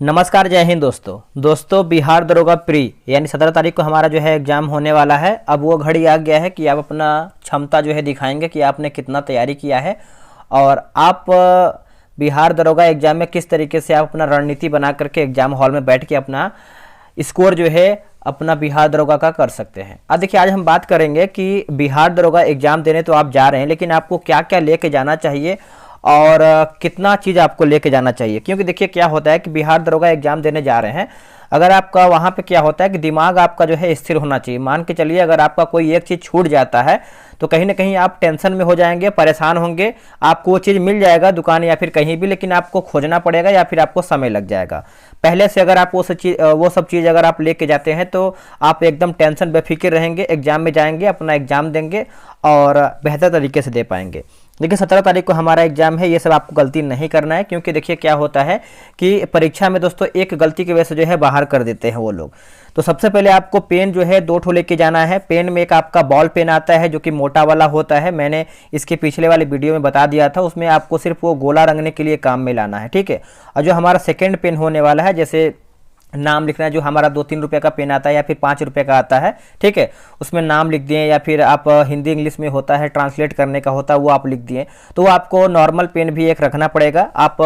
नमस्कार, जय हिंद दोस्तों बिहार दरोगा प्री यानी 17 तारीख को हमारा जो है एग्ज़ाम होने वाला है। अब वो घड़ी आ गया है कि आप अपना क्षमता जो है दिखाएंगे कि आपने कितना तैयारी किया है और आप बिहार दरोगा एग्ज़ाम में किस तरीके से आप अपना रणनीति बना करके एग्ज़ाम हॉल में बैठ के अपना स्कोर जो है अपना बिहार दरोगा का कर सकते हैं। अब देखिए, आज हम बात करेंगे कि बिहार दरोगा एग्ज़ाम देने तो आप जा रहे हैं, लेकिन आपको क्या क्या लेके जाना चाहिए और कितना चीज़ आपको लेके जाना चाहिए। क्योंकि देखिए क्या होता है कि बिहार दरोगा एग्जाम देने जा रहे हैं, अगर आपका वहाँ पे क्या होता है कि दिमाग आपका जो है स्थिर होना चाहिए। मान के चलिए अगर आपका कोई एक चीज़ छूट जाता है तो कहीं ना कहीं आप टेंशन में हो जाएंगे, परेशान होंगे। आपको वो चीज़ मिल जाएगा दुकान या फिर कहीं भी, लेकिन आपको खोजना पड़ेगा या फिर आपको समय लग जाएगा। पहले से अगर आप वो सब चीज़ अगर आप लेके जाते हैं तो आप एकदम टेंशन बेफिक्र रहेंगे, एग्जाम में जाएंगे, अपना एग्जाम देंगे और बेहतर तरीके से दे पाएंगे। देखिए 17 तारीख को हमारा एग्जाम है, ये सब आपको गलती नहीं करना है। क्योंकि देखिए क्या होता है कि परीक्षा में दोस्तों एक गलती की वजह से जो है बाहर कर देते हैं वो लोग। तो सबसे पहले आपको पेन जो है 2 ठो लेके जाना है। पेन में एक आपका बॉल पेन आता है जो कि मोटा वाला होता है, मैंने इसके पिछले वाले वीडियो में बता दिया था। उसमें आपको सिर्फ वो गोला रंगने के लिए काम में लाना है, ठीक है। और जो हमारा सेकेंड पेन होने वाला है, जैसे नाम लिखना है, जो हमारा 2-3 रुपये का पेन आता है या फिर 5 रुपये का आता है, ठीक है, उसमें नाम लिख दिए या फिर आप हिंदी इंग्लिश में होता है ट्रांसलेट करने का होता है वो आप लिख दिए। तो वो आपको नॉर्मल पेन भी एक रखना पड़ेगा। आप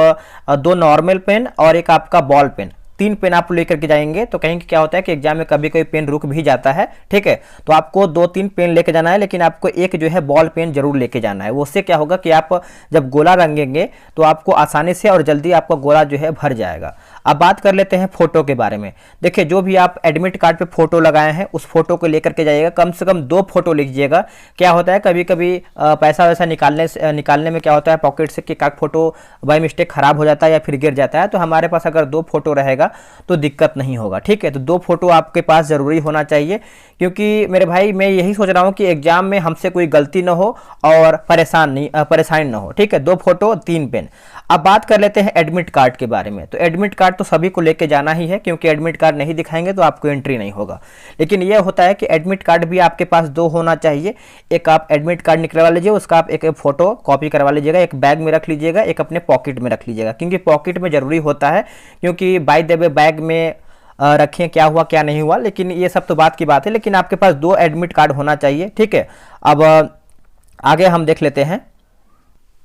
2 नॉर्मल पेन और एक आपका बॉल पेन, 3 पेन आप लेकर के जाएंगे। तो कहीं क्या होता है कि एग्जाम में कभी कोई पेन रुक भी जाता है, ठीक है। तो आपको 2-3 पेन लेके जाना है, लेकिन आपको एक जो है बॉल पेन जरूर लेके जाना है। उससे क्या होगा कि आप जब गोला रंगेंगे तो आपको आसानी से और जल्दी आपका गोला जो है भर जाएगा। अब बात कर लेते हैं फोटो के बारे में। देखिए जो भी आप एडमिट कार्ड पे फोटो लगाए हैं उस फोटो को लेकर के जाइएगा, कम से कम 2 फोटो लीजिएगा। क्या होता है कभी कभी पैसा वैसा निकालने में क्या होता है पॉकेट से कि एक फोटो बाय मिस्टेक खराब हो जाता है या फिर गिर जाता है। तो हमारे पास अगर 2 फोटो रहेगा तो दिक्कत नहीं होगा, ठीक है। तो 2 फोटो आपके पास जरूरी होना चाहिए, क्योंकि मेरे भाई मैं यही सोच रहा हूँ कि एग्जाम में हमसे कोई गलती ना हो और परेशानी ना हो, ठीक है। 2 फोटो 3 पेन। अब बात कर लेते हैं एडमिट कार्ड के बारे में। तो एडमिट कार्ड तो सभी को लेके जाना ही है, क्योंकि एडमिट कार्ड नहीं दिखाएंगे तो आपको एंट्री नहीं होगा। लेकिन यह होता है कि एडमिट कार्ड भी आपके पास 2 होना चाहिए। एक आप एडमिट कार्ड निकलवा लीजिए, उसका आप एक फोटो कॉपी करवा लीजिएगा, एक बैग में रख लीजिएगा, एक अपने पॉकेट में रख लीजिएगा। क्योंकि पॉकेट में जरूरी होता है, क्योंकि बाय द वे बैग में रखें क्या हुआ क्या नहीं हुआ, लेकिन ये सब तो बात की बात है। लेकिन आपके पास 2 एडमिट कार्ड होना चाहिए, ठीक है। अब आगे हम देख लेते हैं।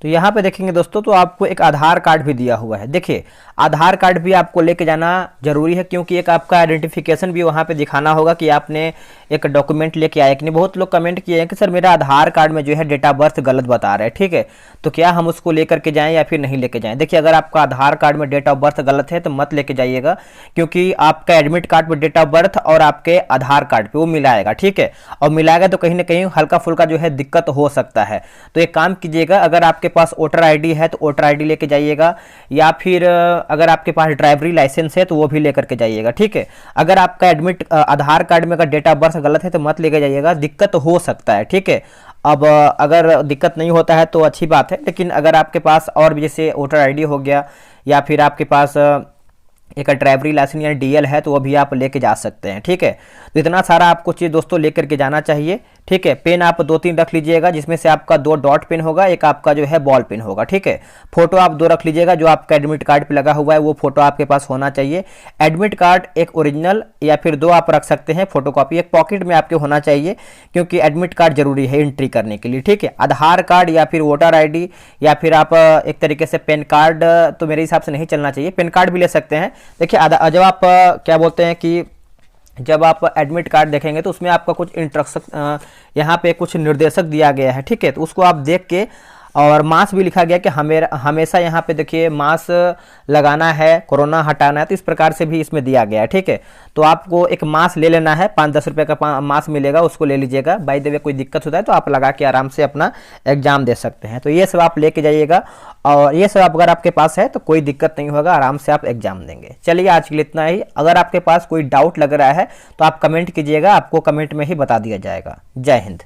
तो यहाँ पे देखेंगे दोस्तों तो आपको एक आधार कार्ड भी दिया हुआ है। देखिए आधार कार्ड भी आपको लेके जाना जरूरी है, क्योंकि एक आपका आइडेंटिफिकेशन भी वहाँ पे दिखाना होगा कि आपने एक डॉक्यूमेंट लेके आए कि नहीं। बहुत लोग कमेंट किए हैं कि सर मेरा आधार कार्ड में जो है डेट ऑफ बर्थ गलत बता रहा है, ठीक है। तो क्या हम उसको लेकर के जाएँ या फिर नहीं लेके जाएँ। देखिए अगर आपका आधार कार्ड में डेट ऑफ बर्थ गलत है तो मत लेके जाइएगा, क्योंकि आपका एडमिट कार्ड पर डेट ऑफ बर्थ और आपके आधार कार्ड पर वो मिलाएगा, ठीक है। और मिलाएगा तो कहीं ना कहीं हल्का फुल्का जो है दिक्कत हो सकता है। तो एक काम कीजिएगा, अगर आपके पास वोटर आईडी है तो वोटर आईडी लेके जाइएगा, या फिर अगर आपके पास ड्राइवरी लाइसेंस है तो वो भी लेकर के जाइएगा, ठीक है। अगर आपका आधार कार्ड में अगर डेट ऑफ बर्थ गलत है तो मत लेके जाइएगा, दिक्कत हो सकता है, ठीक है। अब अगर दिक्कत नहीं होता है तो अच्छी बात है, लेकिन अगर आपके पास और भी जैसे वोटर आईडी हो गया या फिर आपके पास एक ड्राइवरी लाइसेंस या डीएल है तो वो भी आप लेके जा सकते हैं, ठीक है। तो इतना सारा आपको चीज़ दोस्तों लेकर के जाना चाहिए, ठीक है। पेन आप 2-3 रख लीजिएगा, जिसमें से आपका 2 डॉट पेन होगा, एक आपका जो है बॉल पेन होगा, ठीक है। फोटो आप 2 रख लीजिएगा, जो आपका एडमिट कार्ड पे लगा हुआ है वो फोटो आपके पास होना चाहिए। एडमिट कार्ड एक ओरिजिनल या फिर 2 आप रख सकते हैं फोटोकॉपी, एक पॉकेट में आपके होना चाहिए, क्योंकि एडमिट कार्ड जरूरी है एंट्री करने के लिए, ठीक है। आधार कार्ड या फिर वोटर आई या फिर आप एक तरीके से पेन कार्ड तो मेरे हिसाब से नहीं चलना चाहिए, पेन कार्ड भी ले सकते हैं। देखिए जब आप क्या बोलते हैं कि जब आप एडमिट कार्ड देखेंगे तो उसमें आपका कुछ इंस्ट्रक्शन यहाँ पे कुछ निर्देशक दिया गया है, ठीक है। तो उसको आप देख के, और मास्क भी लिखा गया कि हमेशा यहाँ पे देखिए मास्क लगाना है, कोरोना हटाना है, तो इस प्रकार से भी इसमें दिया गया है, ठीक है। तो आपको एक मास्क ले लेना है, 5-10 रुपये का मास्क मिलेगा, उसको ले लीजिएगा। बाय द वे कोई दिक्कत होता है तो आप लगा के आराम से अपना एग्जाम दे सकते हैं। तो ये सब आप लेके जाइएगा, और ये सब अगर आपके पास है तो कोई दिक्कत नहीं होगा, आराम से आप एग्जाम देंगे। चलिए आज के लिए इतना ही। अगर आपके पास कोई डाउट लग रहा है तो आप कमेंट कीजिएगा, आपको कमेंट में ही बता दिया जाएगा। जय हिंद।